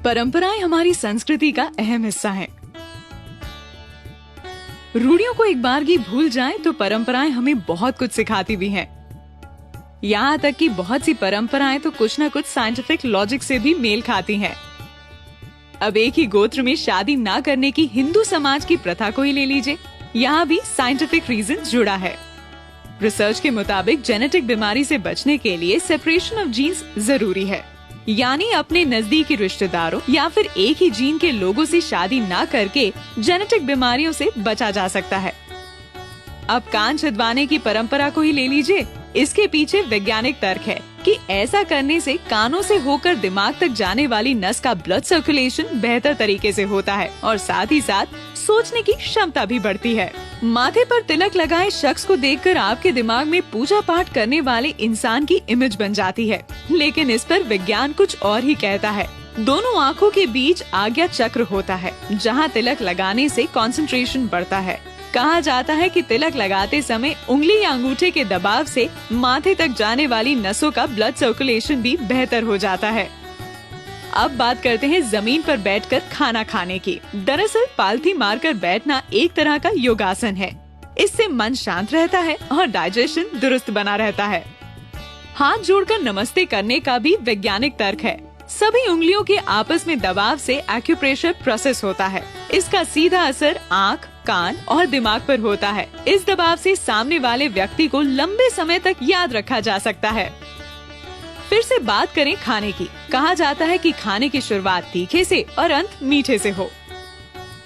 परंपराएं हमारी संस्कृति का अहम हिस्सा हैं। रूढ़ियों को एक बार की भूल जाएं तो परंपराएं हमें बहुत कुछ सिखाती भी हैं। यहाँ तक कि बहुत सी परंपराएं तो कुछ न कुछ साइंटिफिक लॉजिक से भी मेल खाती हैं। अब एक ही गोत्र में शादी ना करने की हिंदू समाज की प्रथा को ही ले लीजिए, यहाँ भी साइंटिफिक रीजन जुड़ा है। रिसर्च के मुताबिक जेनेटिक बीमारी से बचने के लिए सेपरेशन ऑफ जीन्स जरूरी है, यानी अपने नजदीकी रिश्तेदारों या फिर एक ही जीन के लोगों से शादी ना करके जेनेटिक बीमारियों से बचा जा सकता है। अब कान छिदवाने की परंपरा को ही ले लीजिए, इसके पीछे वैज्ञानिक तर्क है कि ऐसा करने से कानों से होकर दिमाग तक जाने वाली नस का ब्लड सर्कुलेशन बेहतर तरीके से होता है और साथ ही साथ सोचने की क्षमता भी बढ़ती है। माथे पर तिलक लगाए शख्स को देखकर आपके दिमाग में पूजा पाठ करने वाले इंसान की इमेज बन जाती है, लेकिन इस पर विज्ञान कुछ और ही कहता है। दोनों आँखों के बीच आज्ञा चक्र होता है, जहाँ तिलक लगाने से कंसंट्रेशन बढ़ता है। कहा जाता है कि तिलक लगाते समय उंगली या अंगूठे के दबाव से माथे तक जाने वाली नसों का ब्लड सर्कुलेशन भी बेहतर हो जाता है। अब बात करते हैं जमीन पर बैठकर खाना खाने की। दरअसल पालथी मारकर बैठना एक तरह का योगासन है। इससे मन शांत रहता है और डाइजेशन दुरुस्त बना रहता है। हाथ जोड़कर नमस्ते करने का भी वैज्ञानिक तर्क है। सभी उंगलियों के आपस में दबाव से एक्यूप्रेशर प्रोसेस होता है। इसका सीधा असर आँख, कान और दिमाग पर होता है। इस दबाव से सामने वाले व्यक्ति को लंबे समय तक याद रखा जा सकता है। फिर से बात करें खाने की। कहा जाता है कि खाने की शुरुआत तीखे से और अंत मीठे से हो।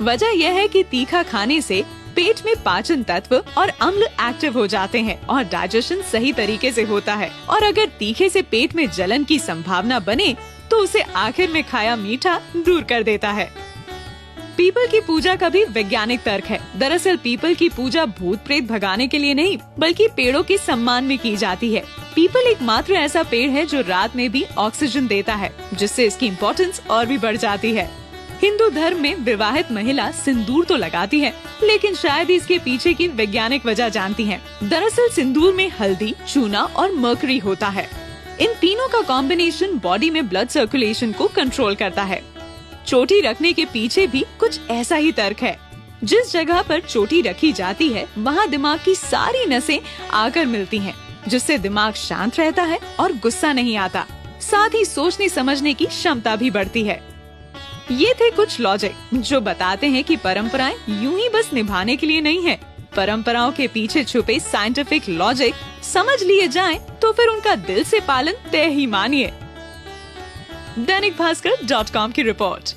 वजह यह है कि तीखा खाने से पेट में पाचन तत्व और अम्ल एक्टिव हो जाते हैं और डाइजेशन सही तरीके से होता है। और अगर तीखे से पेट में जलन की संभावना बने तो उसे आखिर में खाया मीठा दूर कर देता है। पीपल की पूजा का भी वैज्ञानिक तर्क है। दरअसल पीपल की पूजा भूत प्रेत भगाने के लिए नहीं, बल्कि पेड़ों के सम्मान में की जाती है। पीपल एकमात्र ऐसा पेड़ है जो रात में भी ऑक्सीजन देता है, जिससे इसकी इम्पोर्टेंस और भी बढ़ जाती है। हिंदू धर्म में विवाहित महिला सिंदूर तो लगाती है, लेकिन शायद इसके पीछे की वैज्ञानिक वजह जानती है। दरअसल सिंदूर में हल्दी, चूना और मर्करी होता है। इन तीनों का कॉम्बिनेशन बॉडी में ब्लड सर्कुलेशन को कंट्रोल करता है। चोटी रखने के पीछे भी कुछ ऐसा ही तर्क है। जिस जगह पर चोटी रखी जाती है वहाँ दिमाग की सारी नसें आकर मिलती हैं, जिससे दिमाग शांत रहता है और गुस्सा नहीं आता। साथ ही सोचने समझने की क्षमता भी बढ़ती है। ये थे कुछ लॉजिक जो बताते हैं कि परंपराएं यूं ही बस निभाने के लिए नहीं है। परंपराओं के पीछे छुपे साइंटिफिक लॉजिक समझ लिए जाएं तो फिर उनका दिल से पालन तय ही मानिए। दैनिक भास्कर.com की रिपोर्ट।